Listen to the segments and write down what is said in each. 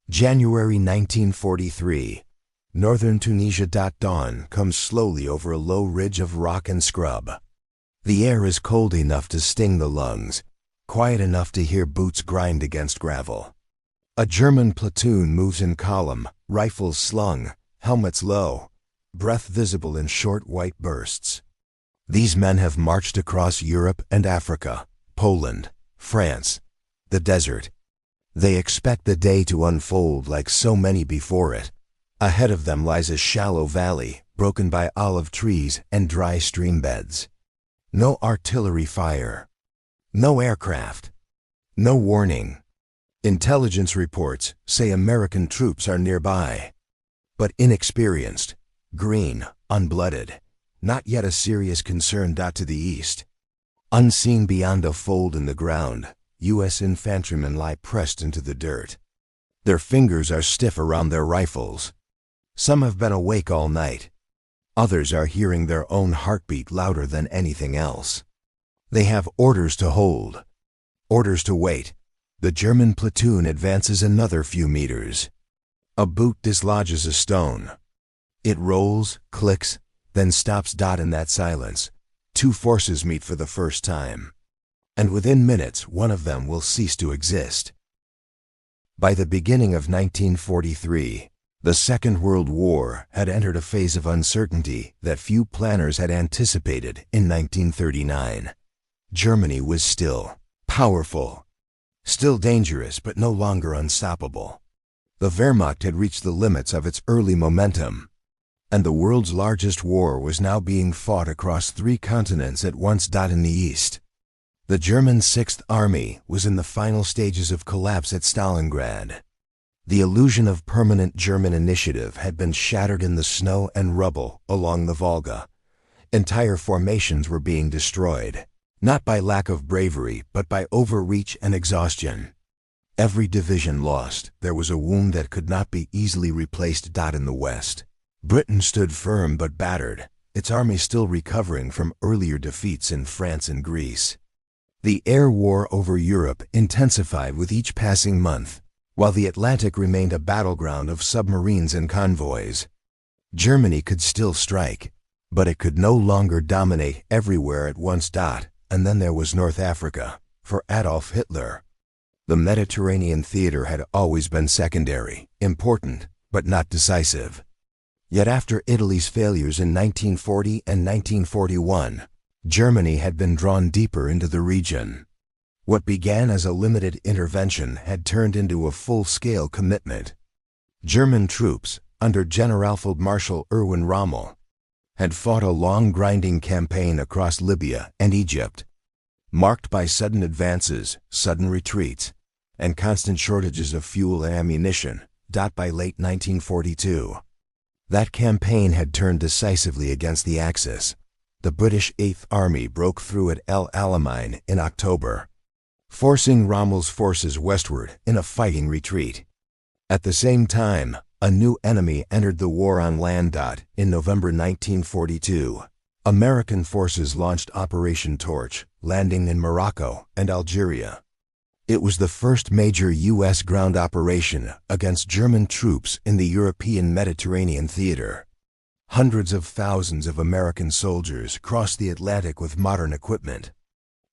January 1943. Northern Tunisia. Dawn comes slowly over a low ridge of rock and scrub. The air is cold enough to sting the lungs, quiet enough to hear boots grind against gravel. A German platoon moves in column, rifles slung, helmets low, breath visible in short white bursts. These men have marched across Europe and Africa, Poland, France, the desert. They expect the day to unfold like so many before it. Ahead of them lies a shallow valley, broken by olive trees and dry stream beds. No artillery fire. No aircraft. No warning. Intelligence reports say American troops are nearby. But inexperienced, green, unblooded, not yet a serious concern. To the east, unseen beyond a fold in the ground, U.S. infantrymen lie pressed into the dirt. Their fingers are stiff around their rifles. Some have been awake all night. Others are hearing their own heartbeat louder than anything else. They have orders to hold, orders to wait. The German platoon advances another few meters. A boot dislodges a stone. It rolls, clicks, then stops. In that silence, two forces meet for the first time. And within minutes, one of them will cease to exist. By the beginning of 1943, the Second World War had entered a phase of uncertainty that few planners had anticipated in 1939. Germany was still powerful, still dangerous, but no longer unstoppable. The Wehrmacht had reached the limits of its early momentum, and the world's largest war was now being fought across 3 continents at once. In the east, the German Sixth Army was in the final stages of collapse at Stalingrad. The illusion of permanent German initiative had been shattered in the snow and rubble along the Volga. Entire formations were being destroyed, not by lack of bravery, but by overreach and exhaustion. Every division lost, there was a wound that could not be easily replaced. In the west, Britain stood firm but battered, its army still recovering from earlier defeats in France and Greece. The air war over Europe intensified with each passing month, while the Atlantic remained a battleground of submarines and convoys. Germany could still strike, but it could no longer dominate everywhere at once. And then there was North Africa, for Adolf Hitler. The Mediterranean theater had always been secondary, important, but not decisive. Yet after Italy's failures in 1940 and 1941, Germany had been drawn deeper into the region. What began as a limited intervention had turned into a full-scale commitment. German troops, under Generalfeldmarschall Erwin Rommel, had fought a long grinding campaign across Libya and Egypt, marked by sudden advances, sudden retreats, and constant shortages of fuel and ammunition. By late 1942, that campaign had turned decisively against the Axis. The British Eighth Army broke through at El Alamein in October, forcing Rommel's forces westward in a fighting retreat. At the same time, a new enemy entered the war on land. In November 1942, American forces launched Operation Torch, landing in Morocco and Algeria. It was the first major U.S. ground operation against German troops in the European Mediterranean theater. Hundreds of thousands of American soldiers crossed the Atlantic with modern equipment,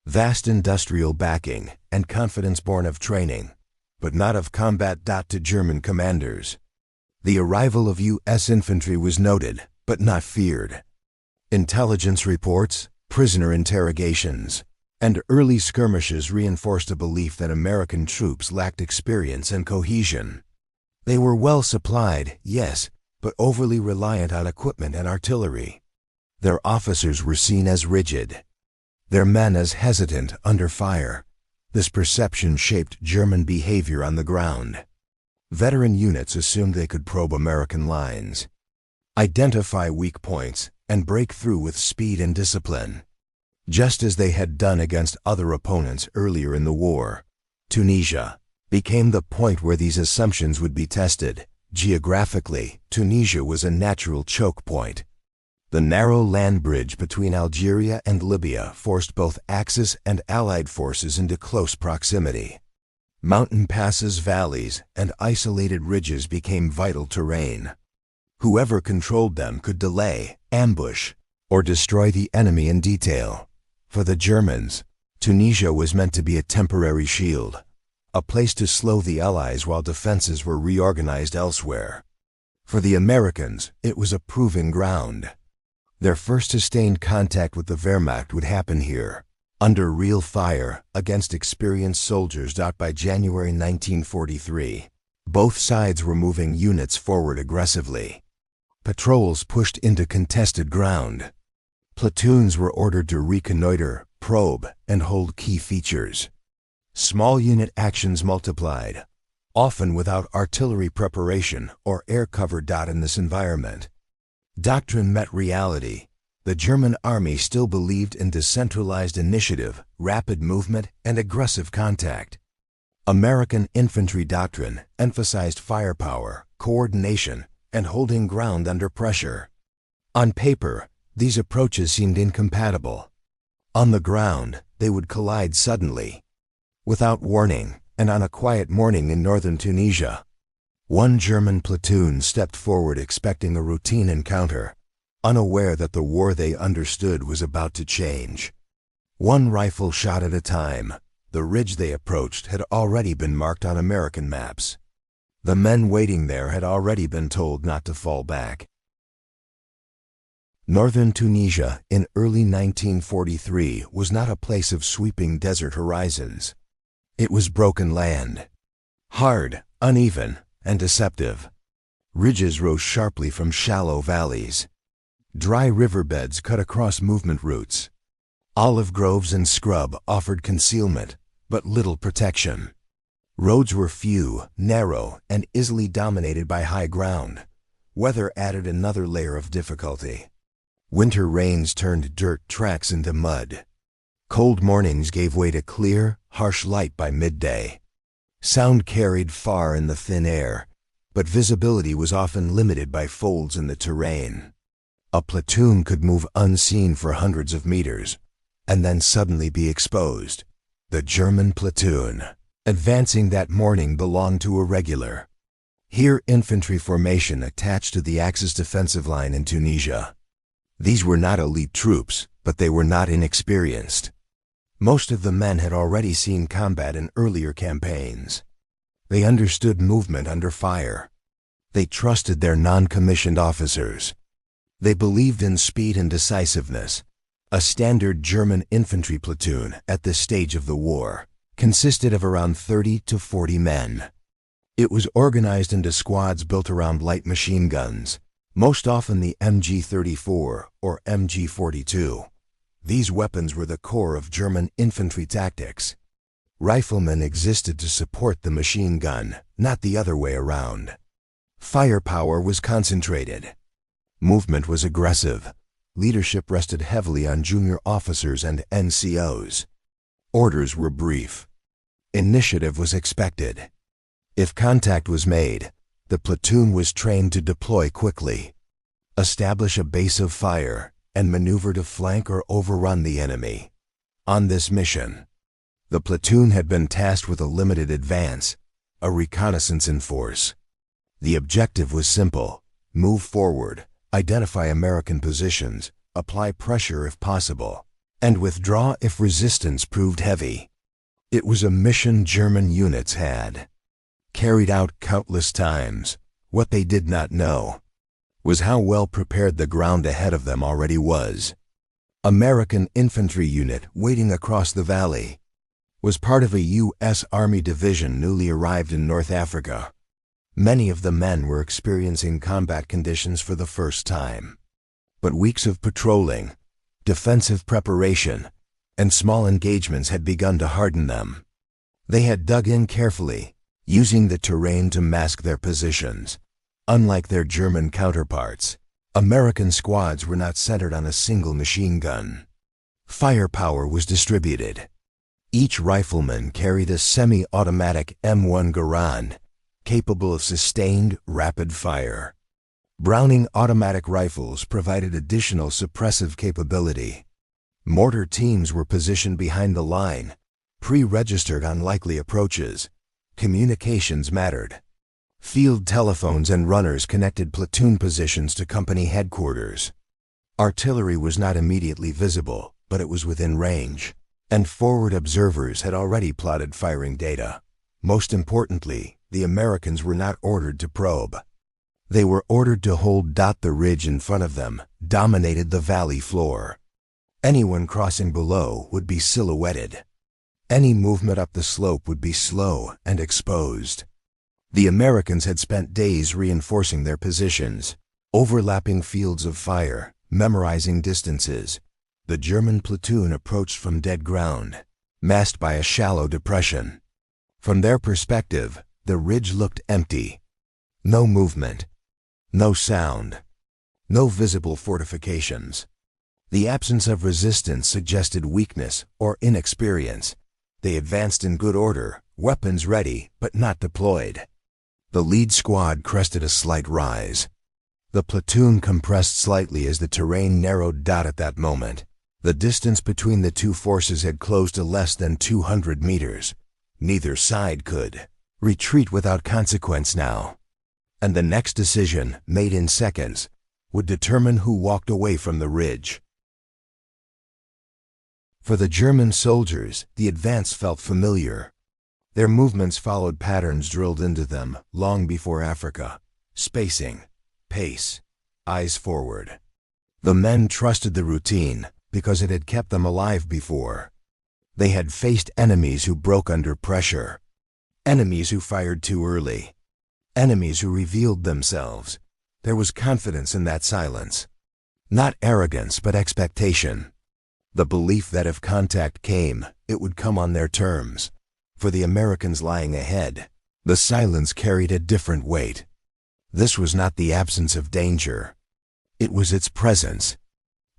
vast industrial backing, and confidence born of training, but not of combat. To German commanders, the arrival of U.S. infantry was noted, but not feared. Intelligence reports, prisoner interrogations, and early skirmishes reinforced a belief that American troops lacked experience and cohesion. They were well supplied, yes, but overly reliant on equipment and artillery. Their officers were seen as rigid, their men as hesitant under fire. This perception shaped German behavior on the ground. Veteran units assumed they could probe American lines, identify weak points, and break through with speed and discipline, just as they had done against other opponents earlier in the war. Tunisia became the point where these assumptions would be tested. Geographically, Tunisia was a natural choke point. The narrow land bridge between Algeria and Libya forced both Axis and Allied forces into close proximity. Mountain passes, valleys, and isolated ridges became vital terrain. Whoever controlled them could delay, ambush, or destroy the enemy in detail. For the Germans, Tunisia was meant to be a temporary shield, a place to slow the Allies while defenses were reorganized elsewhere. For the Americans, it was a proving ground. Their first sustained contact with the Wehrmacht would happen here, under real fire, against experienced soldiers. By January 1943, both sides were moving units forward aggressively. Patrols pushed into contested ground. Platoons were ordered to reconnoiter, probe, and hold key features. Small unit actions multiplied, often without artillery preparation or air cover. In this environment, doctrine met reality. The German army still believed in decentralized initiative, rapid movement, and aggressive contact. American infantry doctrine emphasized firepower, coordination, and holding ground under pressure. On paper, these approaches seemed incompatible. On the ground, they would collide suddenly, without warning, and on a quiet morning in northern Tunisia. One German platoon stepped forward expecting a routine encounter, unaware that the war they understood was about to change. One rifle shot at a time, the ridge they approached had already been marked on American maps. The men waiting there had already been told not to fall back. Northern Tunisia in early 1943 was not a place of sweeping desert horizons. It was broken land, hard, uneven, and deceptive. Ridges rose sharply from shallow valleys. Dry riverbeds cut across movement routes. Olive groves and scrub offered concealment, but little protection. Roads were few, narrow, and easily dominated by high ground. Weather added another layer of difficulty. Winter rains turned dirt tracks into mud. Cold mornings gave way to clear, harsh light by midday. Sound carried far in the thin air, but visibility was often limited by folds in the terrain. A platoon could move unseen for hundreds of meters, and then suddenly be exposed. The German platoon, advancing that morning, belonged to a regular. Here, infantry formation attached to the Axis defensive line in Tunisia. These were not elite troops, but they were not inexperienced. Most of the men had already seen combat in earlier campaigns. They understood movement under fire. They trusted their non-commissioned officers. They believed in speed and decisiveness. A standard German infantry platoon at this stage of the war consisted of around 30 to 40 men. It was organized into squads built around light machine guns, most often the MG-34 or MG-42. These weapons were the core of German infantry tactics. Riflemen existed to support the machine gun, not the other way around. Firepower was concentrated. Movement was aggressive. Leadership rested heavily on junior officers and NCOs. Orders were brief. Initiative was expected. If contact was made, the platoon was trained to deploy quickly, establish a base of fire, and maneuver to flank or overrun the enemy. On this mission, the platoon had been tasked with a limited advance, a reconnaissance in force. The objective was simple: move forward, identify American positions, apply pressure if possible, and withdraw if resistance proved heavy. It was a mission German units had carried out countless times. What they did not know was how well prepared the ground ahead of them already was. American infantry unit waiting across the valley was part of a U.S. Army division newly arrived in North Africa. Many of the men were experiencing combat conditions for the first time. But weeks of patrolling, defensive preparation, and small engagements had begun to harden them. They had dug in carefully, using the terrain to mask their positions. Unlike their German counterparts, American squads were not centered on a single machine gun. Firepower was distributed. Each rifleman carried a semi-automatic M1 Garand, capable of sustained, rapid fire. Browning automatic rifles provided additional suppressive capability. Mortar teams were positioned behind the line, pre-registered on likely approaches, Communications mattered. Field telephones and runners connected platoon positions to company headquarters. Artillery was not immediately visible, but it was within range, and forward observers had already plotted firing data. Most importantly, the Americans were not ordered to probe. They were ordered to hold. The ridge in front of them dominated the valley floor. Anyone crossing below would be silhouetted. Any movement up the slope would be slow and exposed. The Americans had spent days reinforcing their positions, overlapping fields of fire, memorizing distances. The German platoon approached from dead ground, masked by a shallow depression. From their perspective, the ridge looked empty. No movement, no sound, no visible fortifications. The absence of resistance suggested weakness or inexperience. They advanced in good order, weapons ready but not deployed. The lead squad crested a slight rise. The platoon compressed slightly as the terrain narrowed. At that moment, the distance between the two forces had closed to less than 200 meters. Neither side could retreat without consequence now. And the next decision, made in seconds, would determine who walked away from the ridge. For the German soldiers, the advance felt familiar. Their movements followed patterns drilled into them long before Africa. Spacing, pace, eyes forward. The men trusted the routine because it had kept them alive before. They had faced enemies who broke under pressure, enemies who fired too early, enemies who revealed themselves. There was confidence in that silence. Not arrogance, but expectation. The belief that if contact came, it would come on their terms. For the Americans lying ahead, the silence carried a different weight. This was not the absence of danger. It was its presence.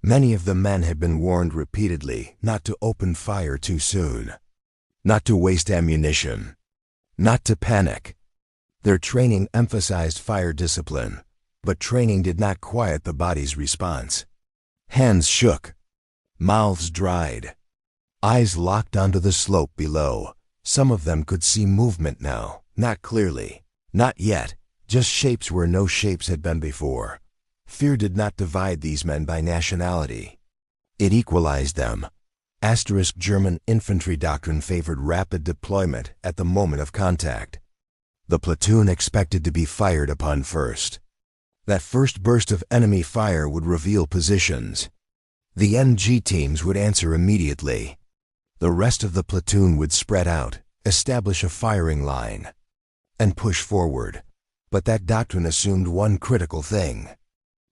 Many of the men had been warned repeatedly not to open fire too soon, not to waste ammunition, not to panic. Their training emphasized fire discipline, but training did not quiet the body's response. Hands shook. Mouths dried. Eyes locked onto the slope below. Some of them could see movement now, not clearly, not yet, just shapes where no shapes had been before. Fear did not divide these men by nationality. It equalized them. German infantry doctrine favored rapid deployment at the moment of contact. The platoon expected to be fired upon first. That first burst of enemy fire would reveal positions. The NG teams would answer immediately. The rest of the platoon would spread out, establish a firing line, and push forward. But that doctrine assumed one critical thing.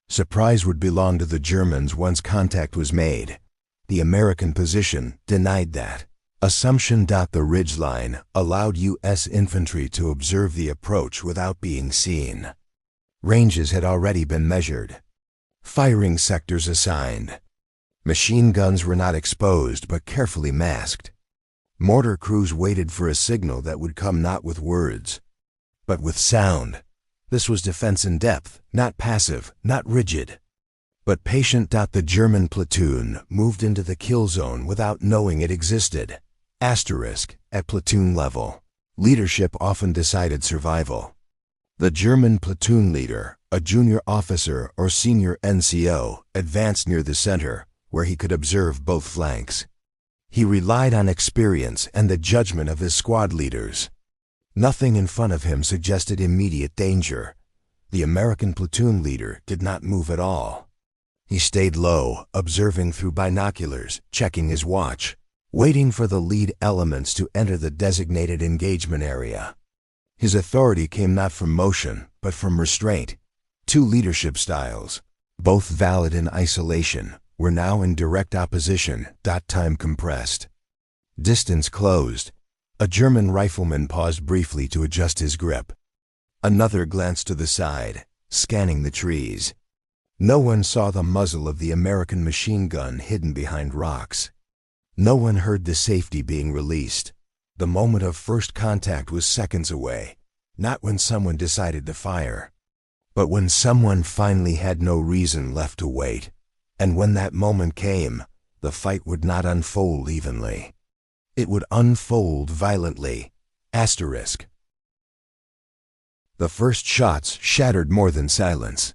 Surprise would belong to the Germans once contact was made. The American position denied that assumption. The ridgeline allowed U.S. infantry to observe the approach without being seen. Ranges had already been measured. Firing sectors assigned. Machine guns were not exposed but carefully masked. Mortar crews waited for a signal that would come not with words, but with sound. This was defense in depth, not passive, not rigid, but patient. The German platoon moved into the kill zone without knowing it existed. At platoon level, leadership often decided survival. The German platoon leader, a junior officer or senior NCO, advanced near the center, where he could observe both flanks. He relied on experience and the judgment of his squad leaders. Nothing in front of him suggested immediate danger. The American platoon leader did not move at all. He stayed low, observing through binoculars, checking his watch, waiting for the lead elements to enter the designated engagement area. His authority came not from motion, but from restraint. Two leadership styles, both valid in isolation, were now in direct opposition. Time compressed. Distance closed. A German rifleman paused briefly to adjust his grip. Another glanced to the side, scanning the trees. No one saw the muzzle of the American machine gun hidden behind rocks. No one heard the safety being released. The moment of first contact was seconds away, not when someone decided to fire, but when someone finally had no reason left to wait. And when that moment came, the fight would not unfold evenly. It would unfold violently. The first shots shattered more than silence.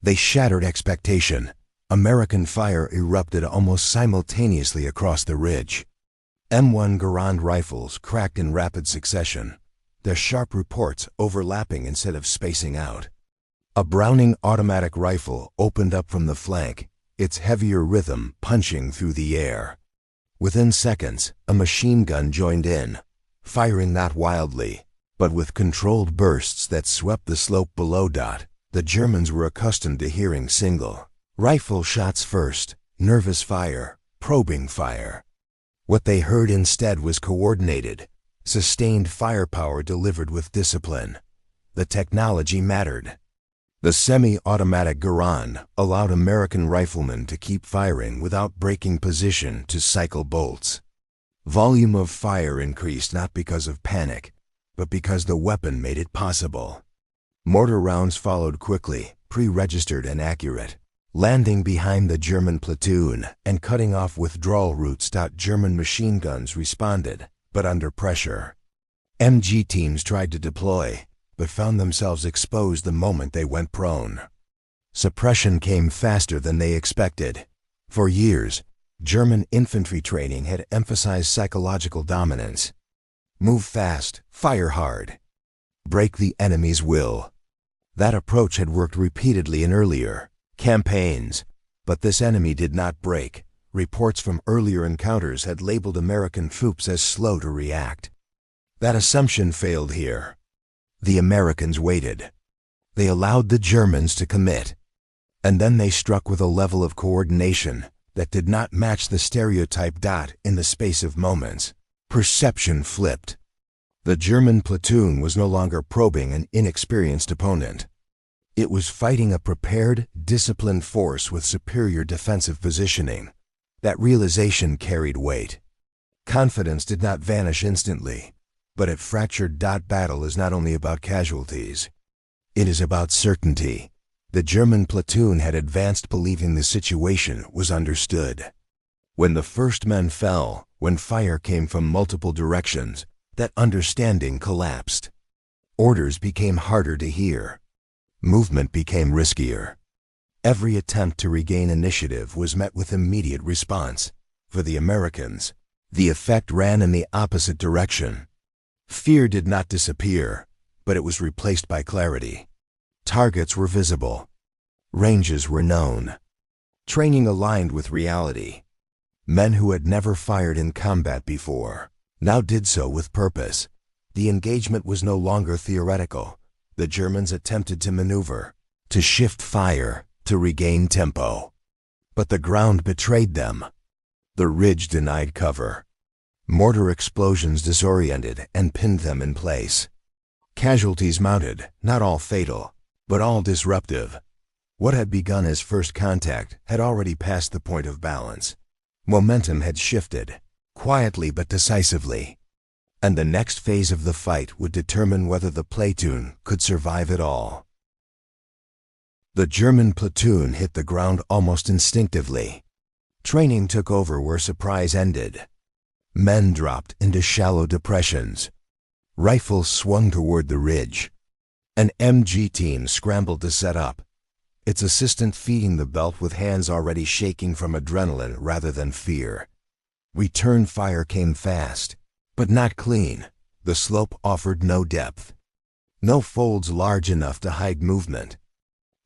They shattered expectation. American fire erupted almost simultaneously across the ridge. M1 Garand rifles cracked in rapid succession, their sharp reports overlapping instead of spacing out. A Browning automatic rifle opened up from the flank, its heavier rhythm punching through the air. Within seconds, a machine gun joined in, firing not wildly, but with controlled bursts that swept the slope below. The Germans were accustomed to hearing single rifle shots first, nervous fire, probing fire. What they heard instead was coordinated, sustained firepower delivered with discipline. The technology mattered. The semi-automatic Garand allowed American riflemen to keep firing without breaking position to cycle bolts. Volume of fire increased not because of panic, but because the weapon made it possible. Mortar rounds followed quickly, pre-registered and accurate, landing behind the German platoon and cutting off withdrawal routes. German machine guns responded, but under pressure. MG teams tried to deploy, but found themselves exposed the moment they went prone. Suppression came faster than they expected. For years, German infantry training had emphasized psychological dominance. Move fast, fire hard. Break the enemy's will. That approach had worked repeatedly in earlier campaigns, but this enemy did not break. Reports from earlier encounters had labeled American troops as slow to react. That assumption failed here. The Americans waited. They allowed the Germans to commit. And then they struck with a level of coordination that did not match the stereotype. In the space of moments, perception flipped. The German platoon was no longer probing an inexperienced opponent. It was fighting a prepared, disciplined force with superior defensive positioning. That realization carried weight. Confidence did not vanish instantly, but it fractured. Battle is not only about casualties. It is about certainty. The German platoon had advanced believing the situation was understood. When the first men fell, when fire came from multiple directions, that understanding collapsed. Orders became harder to hear. Movement became riskier. Every attempt to regain initiative was met with immediate response. For the Americans, the effect ran in the opposite direction. Fear did not disappear, but it was replaced by clarity. Targets were visible. Ranges were known. Training aligned with reality. Men who had never fired in combat before now did so with purpose. The engagement was no longer theoretical. The Germans attempted to maneuver, to shift fire, to regain tempo. But the ground betrayed them. The ridge denied cover. Mortar explosions disoriented and pinned them in place. Casualties mounted, not all fatal, but all disruptive. What had begun as first contact had already passed the point of balance. Momentum had shifted, quietly but decisively. And the next phase of the fight would determine whether the Platoon could survive it all. The German platoon hit the ground almost instinctively. Training took over where surprise ended. Men dropped into shallow depressions. Rifles swung toward the ridge. An MG team scrambled to set up, its assistant feeding the belt with hands already shaking from adrenaline rather than fear. Return fire came fast, but not clean. The slope offered no depth. No folds large enough to hide movement.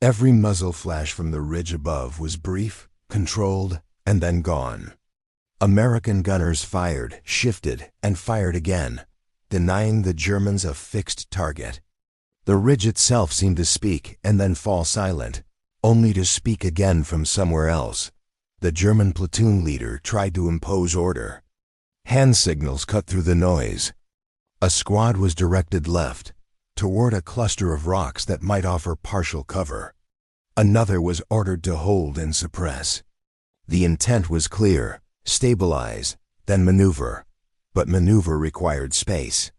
Every muzzle flash from the ridge above was brief, controlled, and then gone. American gunners fired, shifted, and fired again, denying the Germans a fixed target. The ridge itself seemed to speak and then fall silent, only to speak again from somewhere else. The German platoon leader tried to impose order. Hand signals cut through the noise. A squad was directed left, toward a cluster of rocks that might offer partial cover. Another was ordered to hold and suppress. The intent was clear: stabilize, then maneuver. But maneuver required space.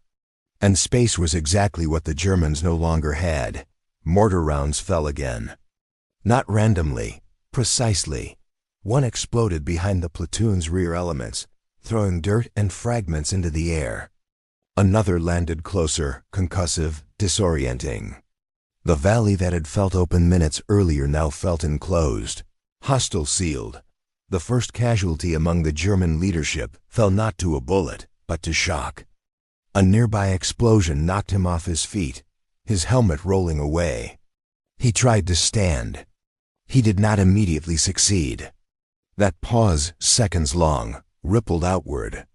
And space was exactly what the Germans no longer had. Mortar rounds fell again. Not randomly, precisely. One exploded behind the platoon's rear elements, throwing dirt and fragments into the air. Another landed closer, concussive, disorienting. The valley that had felt open minutes earlier now felt enclosed, hostile sealed. The first casualty among the German leadership fell not to a bullet, but to shock. A nearby explosion knocked him off his feet, his helmet rolling away. He tried to stand. He did not immediately succeed. That pause, seconds long, rippled outward.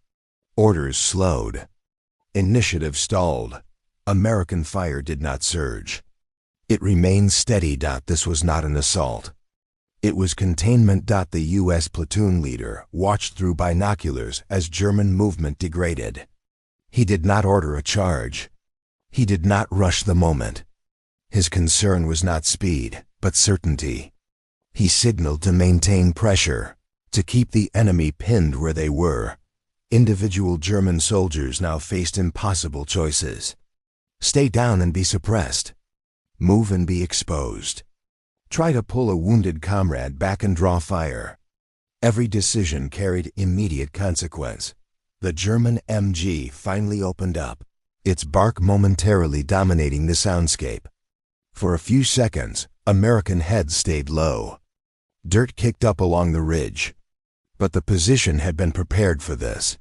Orders slowed. Initiative stalled. American fire did not surge. It remained steady. This was not an assault. It was containment. The U.S. platoon leader watched through binoculars as German movement degraded. He did not order a charge. He did not rush the moment. His concern was not speed, but certainty. He signaled to maintain pressure, to keep the enemy pinned where they were. Individual German soldiers now faced impossible choices. Stay down and be suppressed. Move and be exposed. Try to pull a wounded comrade back and draw fire. Every decision carried immediate consequence. The German MG finally opened up, its bark momentarily dominating the soundscape. For a few seconds, American heads stayed low. Dirt kicked up along the ridge. But the position had been prepared for this.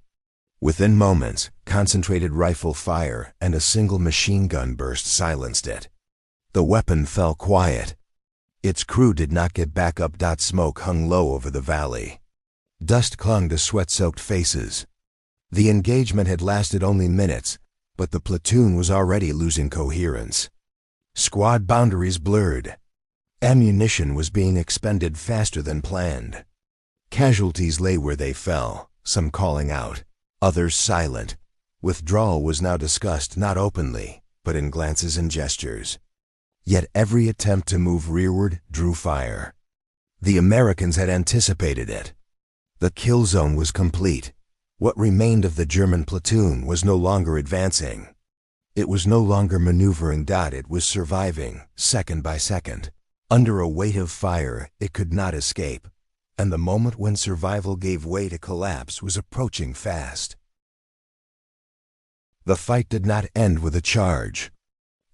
Within moments, concentrated rifle fire and a single machine gun burst silenced it. The weapon fell quiet. Its crew did not get back up. Smoke hung low over the valley. Dust clung to sweat-soaked faces. The engagement had lasted only minutes, but the platoon was already losing coherence. Squad boundaries blurred. Ammunition was being expended faster than planned. Casualties lay where they fell, some calling out, others silent. Withdrawal was now discussed not openly, but in glances and gestures. Yet every attempt to move rearward drew fire. The Americans had anticipated it. The kill zone was complete. What remained of the German platoon was no longer advancing. It was no longer maneuvering. It was surviving, second by second. Under a weight of fire, it could not escape, and the moment when survival gave way to collapse was approaching fast. The fight did not end with a charge.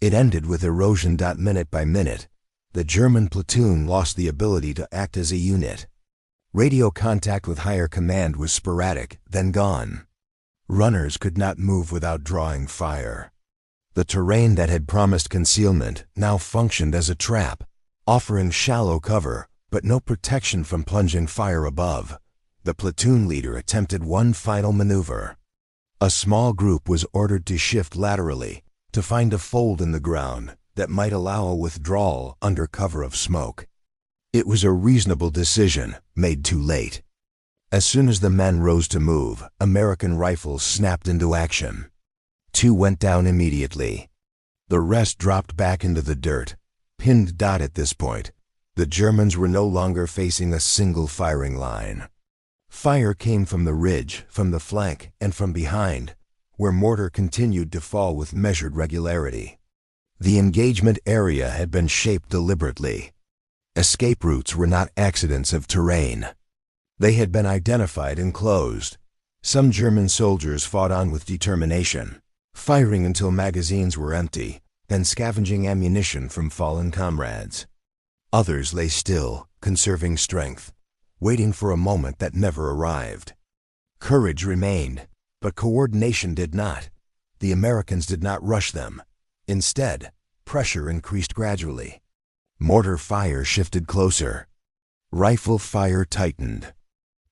It ended with erosion. Minute by minute, the German platoon lost the ability to act as a unit. Radio contact with higher command was sporadic, then gone. Runners could not move without drawing fire. The terrain that had promised concealment now functioned as a trap, offering shallow cover, but no protection from plunging fire above. The platoon leader attempted one final maneuver. A small group was ordered to shift laterally, to find a fold in the ground that might allow a withdrawal under cover of smoke. It was a reasonable decision, made too late. As soon as the men rose to move, American rifles snapped into action. 2 went down immediately. The rest dropped back into the dirt, pinned. At this point, the Germans were no longer facing a single firing line. Fire came from the ridge, from the flank, and from behind, where mortar continued to fall with measured regularity. The engagement area had been shaped deliberately. Escape routes were not accidents of terrain. They had been identified and closed. Some German soldiers fought on with determination, firing until magazines were empty, then scavenging ammunition from fallen comrades. Others lay still, conserving strength, waiting for a moment that never arrived. Courage remained, but coordination did not. The Americans did not rush them. Instead, pressure increased gradually. Mortar fire shifted closer. Rifle fire tightened.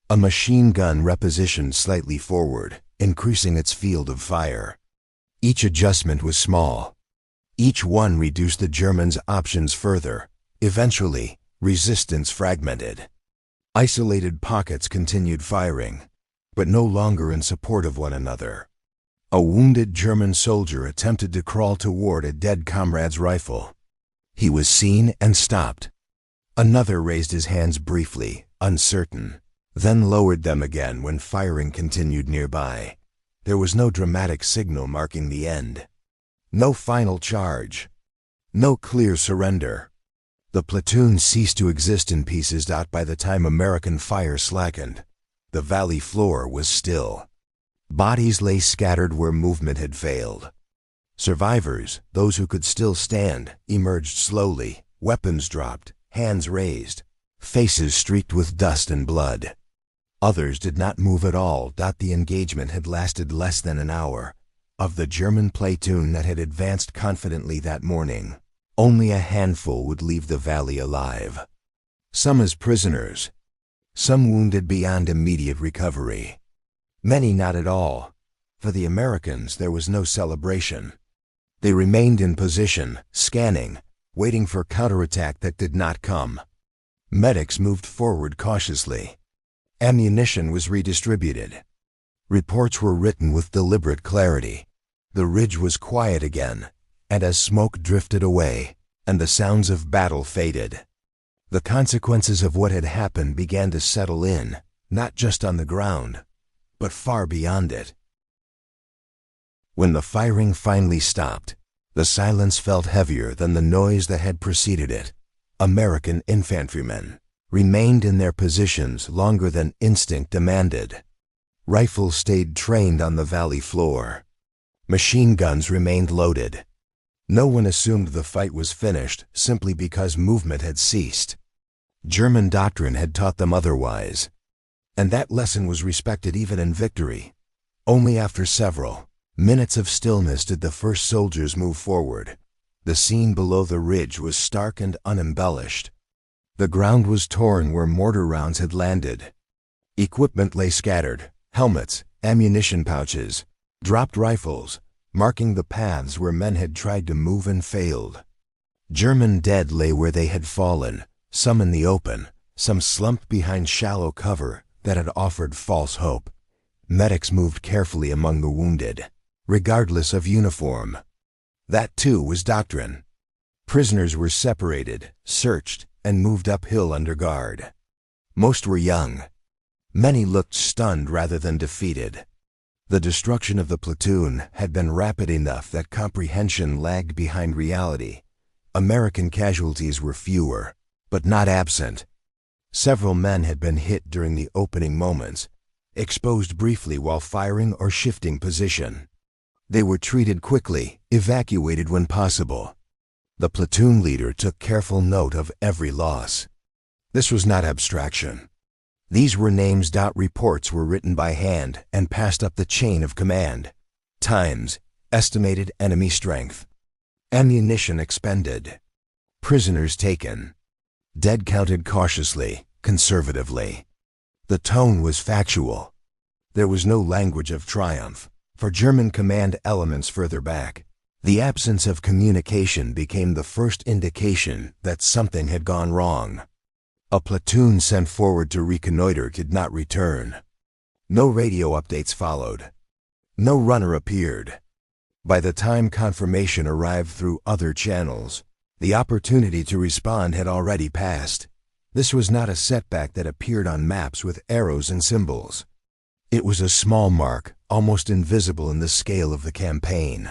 A machine gun repositioned slightly forward, increasing its field of fire. Each adjustment was small. Each one reduced the Germans' options further. Eventually, resistance fragmented. Isolated pockets continued firing, but no longer in support of one another. A wounded German soldier attempted to crawl toward a dead comrade's rifle. He was seen and stopped. Another raised his hands briefly, uncertain, then lowered them again when firing continued nearby. There was no dramatic signal marking the end. No final charge. No clear surrender. The platoon ceased to exist in pieces. By the time American fire slackened, the valley floor was still. Bodies lay scattered where movement had failed. Survivors, those who could still stand, emerged slowly, weapons dropped, hands raised, faces streaked with dust and blood. Others did not move at all. The engagement had lasted less than an hour. Of the German platoon that had advanced confidently that morning, only a handful would leave the valley alive. Some as prisoners, some wounded beyond immediate recovery. Many not at all. For the Americans, there was no celebration. They remained in position, scanning, waiting for counterattack that did not come. Medics moved forward cautiously. Ammunition was redistributed. Reports were written with deliberate clarity. The ridge was quiet again, and as smoke drifted away, and the sounds of battle faded, the consequences of what had happened began to settle in, not just on the ground, but far beyond it. When the firing finally stopped, the silence felt heavier than the noise that had preceded it. American infantrymen remained in their positions longer than instinct demanded. Rifles stayed trained on the valley floor. Machine guns remained loaded. No one assumed the fight was finished simply because movement had ceased. German doctrine had taught them otherwise, and that lesson was respected even in victory. Only after several minutes of stillness did the first soldiers move forward. The scene below the ridge was stark and unembellished. The ground was torn where mortar rounds had landed. Equipment lay scattered, helmets, ammunition pouches, dropped rifles, marking the paths where men had tried to move and failed. German dead lay where they had fallen, some in the open, some slumped behind shallow cover that had offered false hope. Medics moved carefully among the wounded, regardless of uniform. That too was doctrine. Prisoners were separated, searched, and moved uphill under guard. Most were young. Many looked stunned rather than defeated. The destruction of the platoon had been rapid enough that comprehension lagged behind reality. American casualties were fewer, but not absent. Several men had been hit during the opening moments, exposed briefly while firing or shifting position. They were treated quickly, evacuated when possible. The platoon leader took careful note of every loss. This was not abstraction. These were names. Reports were written by hand and passed up the chain of command. Times, estimated enemy strength, ammunition expended, prisoners taken, dead counted cautiously, conservatively. The tone was factual. There was no language of triumph. For German command elements further back, the absence of communication became the first indication that something had gone wrong. A platoon sent forward to reconnoiter did not return. No radio updates followed. No runner appeared. By the time confirmation arrived through other channels, the opportunity to respond had already passed. This was not a setback that appeared on maps with arrows and symbols. It was a small mark, almost invisible in the scale of the campaign.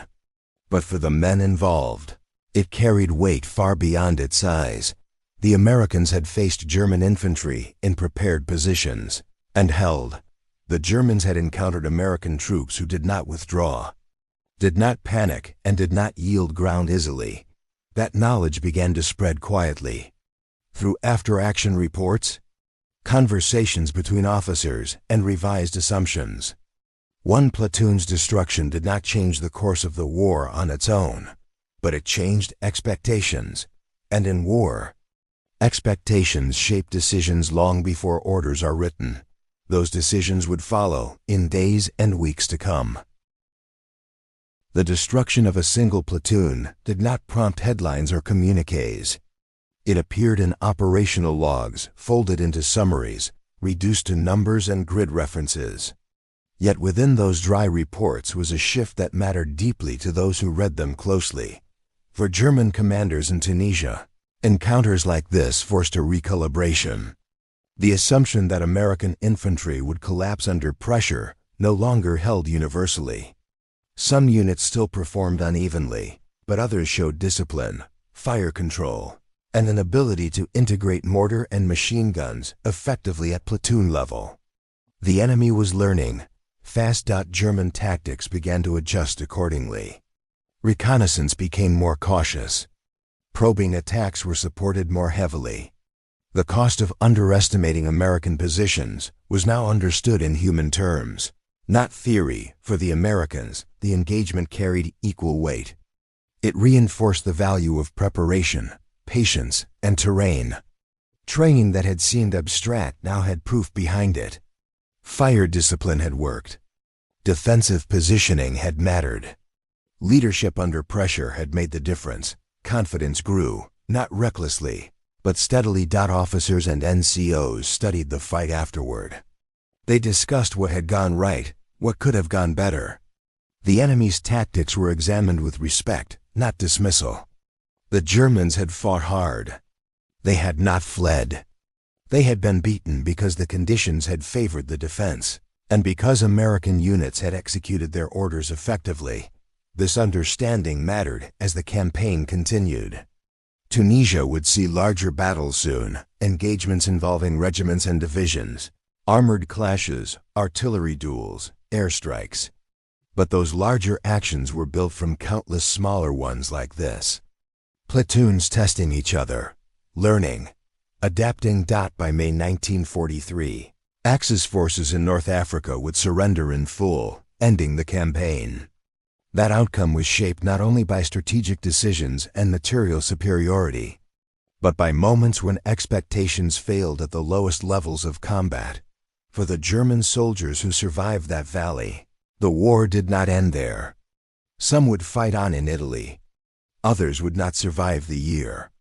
But for the men involved, it carried weight far beyond its size. The Americans had faced German infantry in prepared positions and held. The Germans had encountered American troops who did not withdraw, did not panic, and did not yield ground easily. That knowledge began to spread quietly. Through after-action reports, conversations between officers, and revised assumptions. One platoon's destruction did not change the course of the war on its own, but it changed expectations. And in war, expectations shape decisions long before orders are written. Those decisions would follow in days and weeks to come. The destruction of a single platoon did not prompt headlines or communiques. It appeared in operational logs, folded into summaries, reduced to numbers and grid references. Yet within those dry reports was a shift that mattered deeply to those who read them closely. For German commanders in Tunisia, encounters like this forced a recalibration. The assumption that American infantry would collapse under pressure no longer held universally. Some units still performed unevenly, but others showed discipline, fire control, and an ability to integrate mortar and machine guns effectively at platoon level. The enemy was learning, Fast. German tactics began to adjust accordingly. Reconnaissance became more cautious. Probing attacks were supported more heavily. The cost of underestimating American positions was now understood in human terms, not theory. For the Americans, the engagement carried equal weight. It reinforced the value of preparation, patience, and terrain. Training that had seemed abstract now had proof behind it. Fire discipline had worked. Defensive positioning had mattered. Leadership under pressure had made the difference. Confidence grew, not recklessly, but steadily. Officers and NCOs studied the fight afterward. They discussed what had gone right, what could have gone better. The enemy's tactics were examined with respect, not dismissal. The Germans had fought hard. They had not fled. They had been beaten because the conditions had favored the defense, and because American units had executed their orders effectively. This understanding mattered as the campaign continued. Tunisia would see larger battles soon, engagements involving regiments and divisions, armored clashes, artillery duels, airstrikes. But those larger actions were built from countless smaller ones like this. Platoons testing each other, learning, adapting. By May 1943, Axis forces in North Africa would surrender in full, ending the campaign. That outcome was shaped not only by strategic decisions and material superiority, but by moments when expectations failed at the lowest levels of combat. For the German soldiers who survived that valley, the war did not end there. Some would fight on in Italy. Others would not survive the year.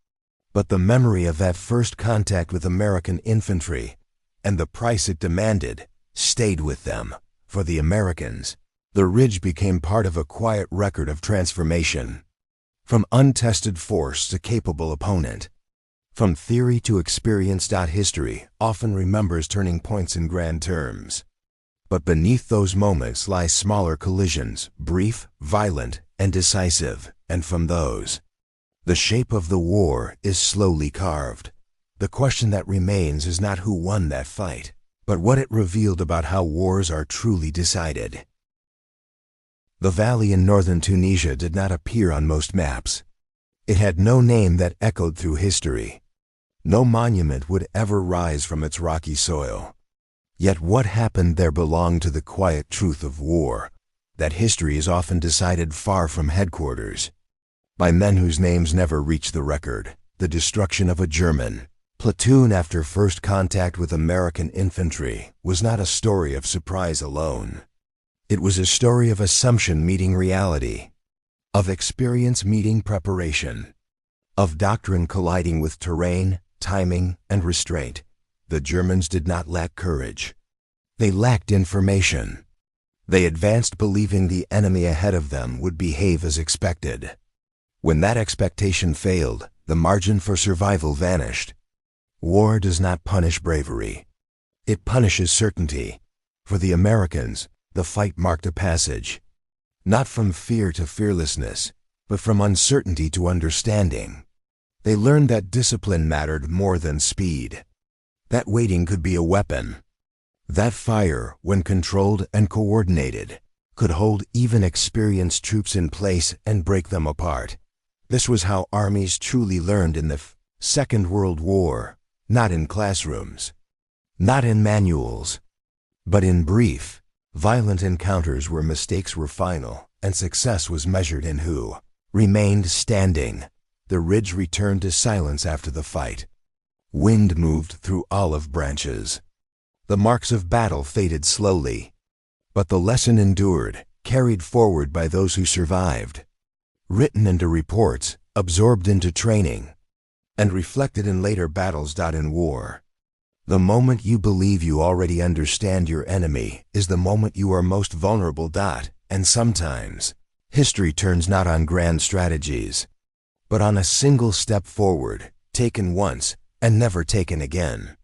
But the memory of that first contact with American infantry, and the price it demanded, stayed with them. For the Americans, the ridge became part of a quiet record of transformation. From untested force to capable opponent. From theory to experience. History often remembers turning points in grand terms. But beneath those moments lie smaller collisions, brief, violent, and decisive, and from those, the shape of the war is slowly carved. The question that remains is not who won that fight, but what it revealed about how wars are truly decided. The valley in northern Tunisia did not appear on most maps. It had no name that echoed through history. No monument would ever rise from its rocky soil. Yet what happened there belonged to the quiet truth of war, that history is often decided far from headquarters, by men whose names never reach the record. The destruction of a German platoon after first contact with American infantry was not a story of surprise alone. It was a story of assumption meeting reality, of experience meeting preparation, of doctrine colliding with terrain, timing, and restraint. The Germans did not lack courage. They lacked information. They advanced believing the enemy ahead of them would behave as expected. When that expectation failed, the margin for survival vanished. War does not punish bravery. It punishes certainty. For the Americans, the fight marked a passage, not from fear to fearlessness, but from uncertainty to understanding. They learned that discipline mattered more than speed, that waiting could be a weapon, that fire, when controlled and coordinated, could hold even experienced troops in place and break them apart. This was how armies truly learned in the Second World War, not in classrooms, not in manuals, but in brief, violent encounters where mistakes were final and success was measured in who remained standing. The ridge returned to silence after the fight. Wind moved through olive branches. The marks of battle faded slowly, but the lesson endured, carried forward by those who survived, written into reports, absorbed into training, and reflected in later battles. In war, the moment you believe you already understand your enemy is the moment you are most vulnerable. And sometimes, history turns not on grand strategies, but on a single step forward, taken once and never taken again.